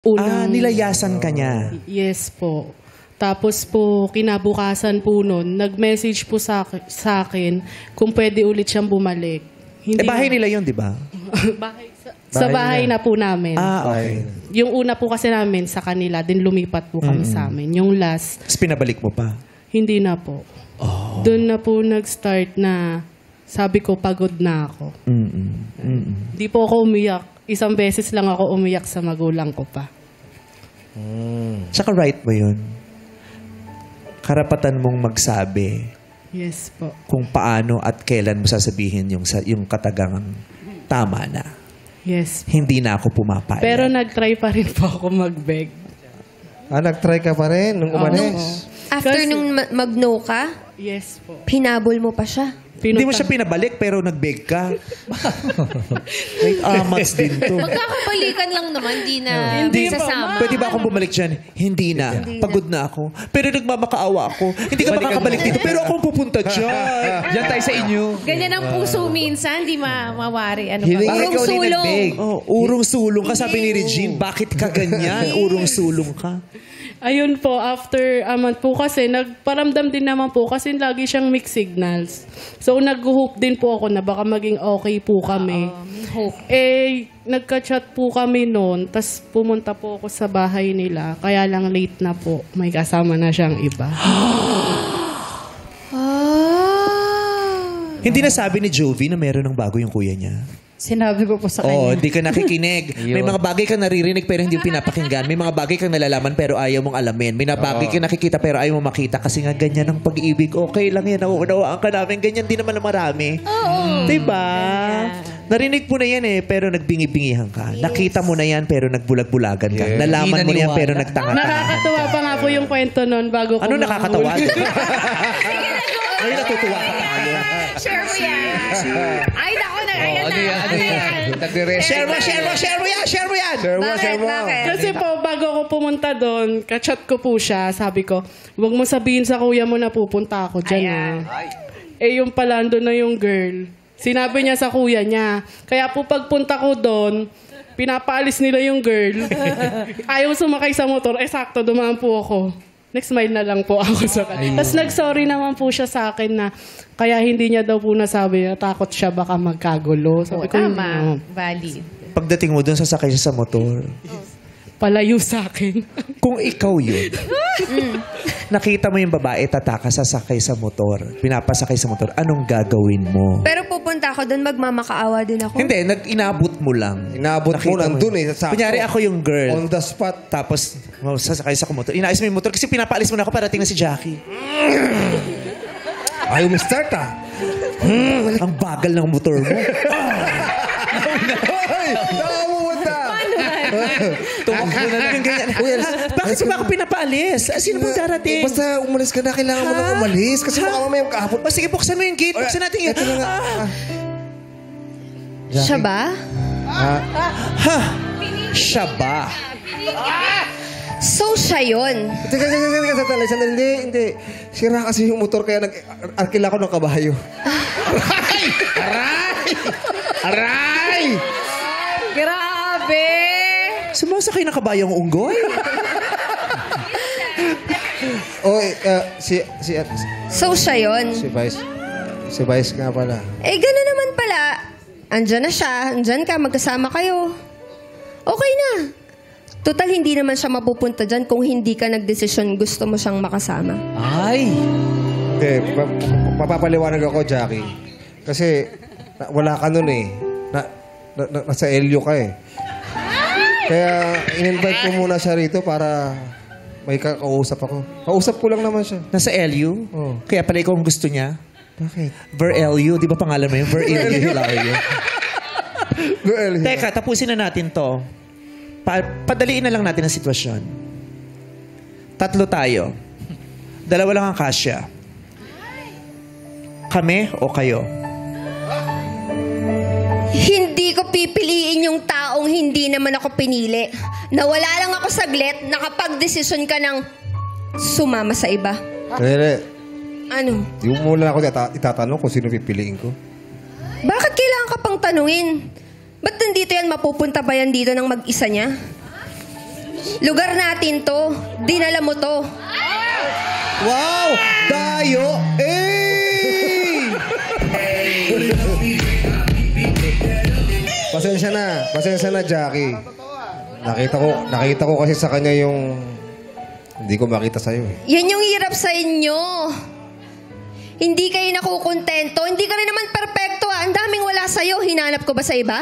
Nilayasan ka niya. Yes po. Tapos po, kinabukasan po nun, nag-message po sa akin kung pwede ulit siyang bumalik. Hindi bahay nila yun, di ba? sa bahay na po namin. Okay. Yung una po kasi namin sa kanila, din lumipat po kami sa amin. Yung last, Tapos pinabalik mo pa? hindi na po. Doon na po nag-start na sabi ko, pagod na ako. Di po ako umiyak. Isang beses lang ako umiyak sa magulang ko pa. Tsaka right mo yun. Karapatan mong magsabi Yes po. kung paano at kailan mo sasabihin yung katagang tama na. Yes. Hindi na ako pumapayag. Pero nag-try pa rin po ako mag-beg. Nag-try ka pa rin nung umalis? After nung mag-no ka, Yes po. pinabol mo pa siya. Hindi mo siya pinabalik pero nag-beg ka. May amats din to. Magkakabalikan lang naman, di na sasama. Pwede ba akong bumalik dyan? Hindi na. Pagod na ako. Pero nagmamakaawa ako. Hindi ka makakabalik dito. Pero ako pupunta dyan. Diyan tayo sa inyo. Ganyan ang puso minsan, di mawari. Ano Hiningi ba? ikaw Urong ulit sulong. nag-beg. Urong sulong ka. Sabi ni Regine, bakit ka ganyan? Urong sulong ka. Ayun po, after a month po kasi, nagparamdam din naman po kasi lagi siyang mixed signals. So, nag-hope din po ako na baka maging okay po kami. May hope. Nagka-chat po kami noon, tas pumunta po ako sa bahay nila. Kaya lang late na po, may kasama na siyang iba. Hindi na sabi ni Jovi na meron ng bago yung kuya niya. Sinabi ko po sa Oo, kanya. hindi ka nakikinig. May mga bagay kang naririnig pero hindi mo pinapakinggan. May mga bagay kang nalalaman pero ayaw mong alamin. May mga bagay kang nakikita pero ayaw mong makita kasi nga ganyan ang pag-ibig. Okay lang yan, nauunawaan ka namin. Ganyan din naman ang marami. Diba? Narinig mo na yan pero nagbingi-bingihan ka. Nakita mo na yan pero nagbulag-bulagan ka. Nalaman mo na yan pero nagtanga-tanga. Nakakatuwa pa nga po yung kwento noon bago ko Ano mahuli. nakakatawa? Ngayon natutuwa ka pa ngayon. Share mo yan. Ay, naku, ayan Ano yan? Share mo yan! Bakit? Kasi po, bago ako pumunta doon, kachat ko po siya, sabi ko, huwag mo sabihin sa kuya mo na pupunta ako dyan. Yung pala, andun na yung girl. Sinabi niya sa kuya niya. Kaya po pagpunta ko doon, pinapaalis nila yung girl. Ayaw sumakay sa motor. Sakto, dumaan po ako. Next mile na lang po ako sa kanya. Tapos nag-sorry naman po siya sa akin na kaya hindi niya daw po nasabi na takot siya baka magkagulo. Sabi ko, Tama. Valid. Pagdating mo doon, sasakay siya sa motor. palayo sa akin. Kung ikaw yun, nakita mo yung babae, tataka, sasakay sa motor, pinapasakay sa motor, anong gagawin mo? Pero pupunta ako doon, magmamakaawa din ako. Hindi, inabot mo lang. Inabot mo nandun sakto. Kunyari ako yung girl. On the spot. Tapos, sasakay sa motor. Inaayos mo yung motor kasi pinapaalis mo na ako para tingnan si Jackie. Ayaw mo start Ang bagal ng motor mo. Hoy! Nakamumunta! Tumakbo na lang yung ganyan. Bakit mo ba ako pinapaalis? Sino bang darating? Basta umalis ka na, kailangan mo nang umalis. Kasi baka mamayang kahapon. O sige, buksan mo yung gate. Buksan natin yun. Siya ba? Siya ba? So, siya yun. Teka, sandali. Hindi. Sira kasi yung motor kaya nag-arkila ko ng kabayo. Aray! Grabe! Sumasakay na kabayang unggoy? So, siya yun. Si Vice nga pala. Eh, gano'n naman pala. Andyan na siya. Andyan ka. Magkasama kayo. Okay na. Total, hindi naman siya mapupunta dyan kung hindi ka nagdesisyon gusto mo siyang makasama. Ay! Hindi, mapapaliwanag ako, Jackie. Kasi wala ka nun eh. Nasa Elio ka eh. Kaya in-invite ko muna siya rito para may kakausap ako. Kausap ko lang naman siya. Nasa LU? Oo. Kaya pala ikaw ang gusto niya? Bakit? Ver-LU. Di ba pangalan mo yun? Ver-LU Hilario. Well, Teka, tapusin na natin to. Padaliin na lang natin ang sitwasyon. 3 tayo. 2 lang ang kasya. Kami o kayo? Hindi ko pipiliin yung taong hindi naman ako pinili. Nawala lang ako saglit, nakapag-desisyon ka ng sumama sa iba. Rere, Ano? yung muna ako itatanong kung sino pipiliin ko. Bakit kailangan ka pang tanungin? Ba't nandito yan? Mapupunta ba yan dito ng mag-isa niya? Lugar natin to. Dinala mo to. Wow! Dayo! Eh! Pasensya na, Jackie. Nakita ko kasi sa kanya yung hindi ko makita sa'yo. Yan yung hirap sa inyo. Hindi kayo nakukontento. Hindi ka rin naman perpekto ah. Ang daming wala sa'yo. Hinanap ko ba sa iba?